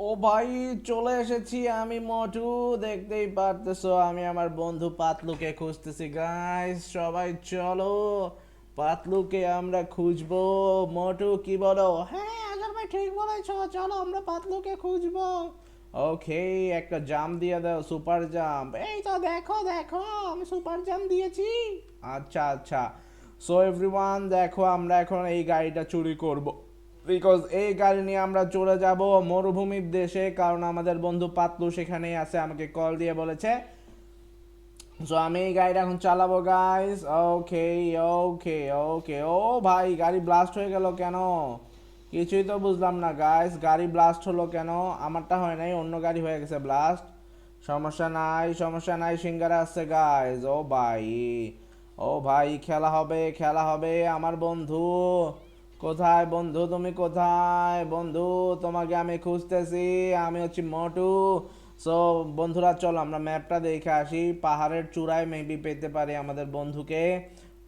ও ভাই, চলে এসেছি আমি মোটু। দেখতেই পারতেছো আমি আমার বন্ধু পাতলুকে খুঁজতেছি। গাইস সবাই চলো, পাতলুকে আমরা খুঁজবো। মোটু কি বলো? হ্যাঁ আজার ভাই ঠিক বলেছো, চলো আমরা পাতলুকে খুঁজবো। ওকে, একটা জাম দিয়ে দাও, সুপার জাম্প। এই তো দেখো দেখো, আমি সুপার জাম্প দিয়েছি। আচ্ছা আচ্ছা, সো এভরিওয়ান দেখো, আমরা এখন এই গাড়িটা চুরি করব, বিকজ এই গাড়ি নিয়ে আমরা চলে যাব মরুভূমির দেশে, কারণ আমাদের বন্ধু পাতলু সেখানেই আছে, আমাকে কল দিয়ে বলেছে। সো আমি এই গাড়িটা এখন চালাবো গাইস। ওকে ওকে ওকে। ও ভাই, গাড়ি ব্লাস্ট হয়ে গেল কেন? কিছুই তো বুঝলাম না গাইস, গাড়ি ব্লাস্ট হলো কেন? আমারটা হয় নাই, অন্য গাড়ি হয়ে গেছে ব্লাস্ট। সমস্যা নাই সমস্যা নাই, সিঙ্গারা আছে গাইস। ও ভাই, ও ভাই, খেলা হবে খেলা হবে। আমার বন্ধু কোথায়? বন্ধু তুমি কোথায়? বন্ধু তোমাকে আমি খুঁজতেছি। আমি হচ্ছি মোটু। সো বন্ধুরা চলো আমরা ম্যাপটা দেখে আসি, পাহাড়ের চূড়ায় মেবি পেতে পারি আমাদের বন্ধুকে।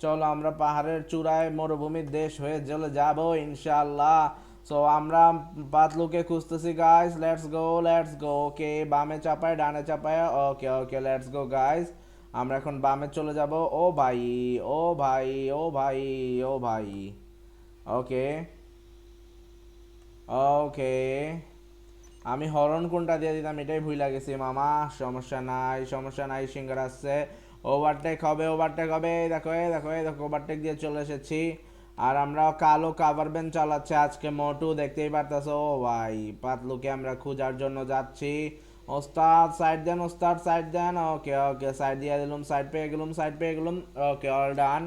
চলো আমরা পাহাড়ের চূড়ায় মরুভূমির দেশ হয়ে চলে যাব ইনশাআল্লাহ। সো আমরা পাতলুকে খুঁজতেছি guys. Let's go let's go. Okay, বামে চাপায় ডানে চাপায়। Okay okay, let's go guys. আমরা এখন বামে চলে যাব। ও ভাই, ও ভাই, ও ভাই, ও ভাই। ওকে ওকে, আমি হরন কোনটা দিয়ে দিতাম এটাই ভুলে গেছি মামা। সমস্যা নাই সমস্যা নাই, সিঙ্গার আসছে। ওভারটেক হবে ওভারটেক হবে, এই দেখো এই দেখো এই দেখো, ওভারটেক দিয়ে চলে এসেছি। আর আমরা কালো কাভার ভ্যান চালাচ্ছে আজকে মোটু, দেখতেই পারতেছো। ও ভাই, পাতলুকে আমরা খোঁজার জন্য যাচ্ছি। ওস্তাদ সাইড দেন, ওস্তাদ সাইড দেন। ওকে ওকে, সাইড দিয়ে দিলাম, সাইড পেয়ে গেলাম, সাইড পেয়ে গেলাম। Okay, all done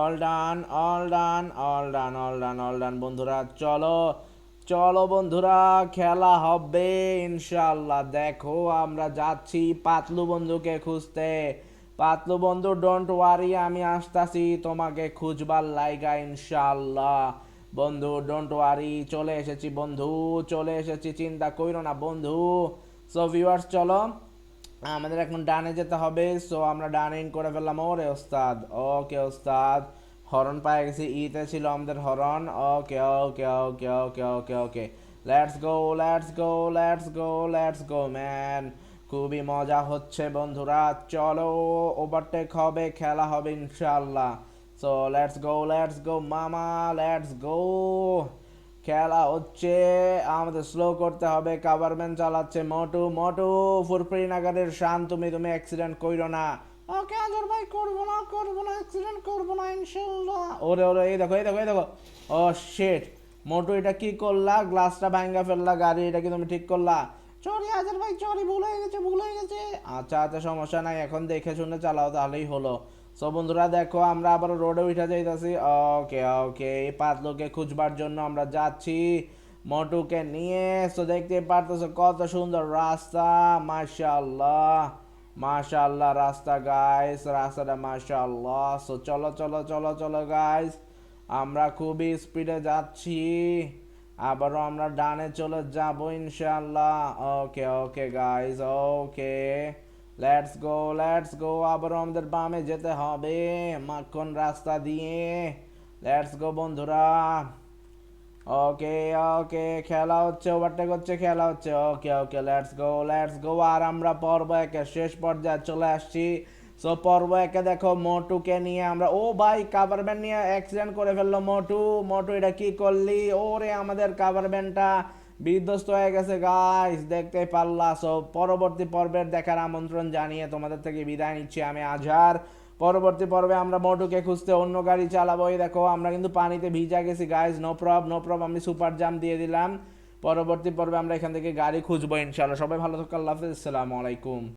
all done all done all done all done all done. বন্ধুরা চলো চলো বন্ধুরা, খেলা হবে ইনশাল্লাহ। দেখো আমরা যাচ্ছি পাতলু বন্ধুকে খুঁজতে। পাতলু বন্ধু ডোন্ট ওয়ারি, আমি আসতাছি তোমাকে খুঁজবার লাইগা ইনশাল্লাহ। বন্ধু ডোন্ট ওয়ারি, চলে এসেছি বন্ধু, চলে এসেছি, চিন্তা কইরো না বন্ধু। সো ভিউয়ার্স চলো, আমাদের এখন ডানে যেতে হবে। সো আমরা ডানে ইন করে ফেললাম। ওরে ওস্তাদ, ওকে ওস্তাদ, হরন পায়ে গেছি, ইতে ছিল আমাদের হরন। Okay okay okay okay okay okay, let's go let's go let's go let's go man. খুবই মজা হচ্ছে বন্ধুরা, চলো ওভারটেক হবে, খেলা হবে ইনশাল্লাহ। সো লেটস গো মামা, লেটস গো। খেলা হচ্ছে, আমাদের স্লো করতে হবে। কাভারম্যান চালাচ্ছে মোটু। মোটু ফুরফুরি নাগারের শান, তুমি তুমি অ্যাক্সিডেন্ট কইরো না। ওকে আজর ভাই, করবো না করবো না, অ্যাক্সিডেন্ট করবো না ইনশাল্লাহ। ওরে ওরে, এই দেখো এই দেখো এই দেখো। ও শেট, মোটু এটা কি করলা? গ্লাসটা ভাঙ্গা ফেললা গাড়ি, এটা কি তুমি ঠিক করলা? সরি আজর ভাই, সরি, ভুল হয়ে গেছে ভুল হয়ে গেছে। আচ্ছা আচ্ছা, সমস্যা নাই, এখন দেখে শুনে চালাও তাহলেই হলো। সো বন্ধুরা দেখো, আমরা আবার রোডে উঠে যাইতাছি। ওকে ওকে, এই পাতলুকে খুঁজবার জন্য আমরা যাচ্ছি মোটুকে নিয়ে। সো দেখতে পারতেছো কত সুন্দর রাস্তা, মাশাআল্লাহ মাশাআল্লাহ রাস্তা গাইস, রাস্তাটা মাশাআল্লাহ। সো চলো চলো চলো চলো গাইস, আমরা খুবই স্পিডে যাচ্ছি। আবারও আমরা ডানে চলে যাব ইনশাআল্লাহ। Okay okay guys, okay, let's go. আবারও আমাদের বামে যেতে হবে মাখন রাস্তা দিয়ে। লেটস গো বন্ধুরা। ওকে ওকে, খেলা হচ্ছে, ওভারটেক হচ্ছে, খেলা হচ্ছে। ওকে ওকে, লেটস গো। আর আমরা পর্ব একে শেষ পর্যায়ে চলে আসছি। সো পর্ব একে দেখো, মোটুকে নিয়ে আমরা, ও ভাই কাভার ব্যান্ড নিয়ে অ্যাক্সিডেন্ট করে ফেললো মোটু। মোটু এটা কি করলি? ওরে আমাদের কাভার ব্যান্ডটা বিধ্বস্ত হয়ে গেছে গাইস, দেখতে পারলা। সো পরবর্তী পর্বের দেখার আমন্ত্রণ জানিয়ে তোমাদের থেকে বিদায় নিচ্ছি আমি আজহার। পরবর্তী পর্বে আমরা মোটুকে খুঁজতে অন্য গাড়ি চালাবো। এই দেখো আমরা কিন্তু পানিতে ভিজা গেছি গাইস, নো প্রব নো প্রব, আমি সুপার জাম্প দিয়ে দিলাম। পরবর্তী পর্বে আমরা এখান থেকে গাড়ি খুঁজবো ইনশাআল্লাহ। সবাই ভালো থাকো, আল্লাহ হাফেজ, আসসালামু আলাইকুম।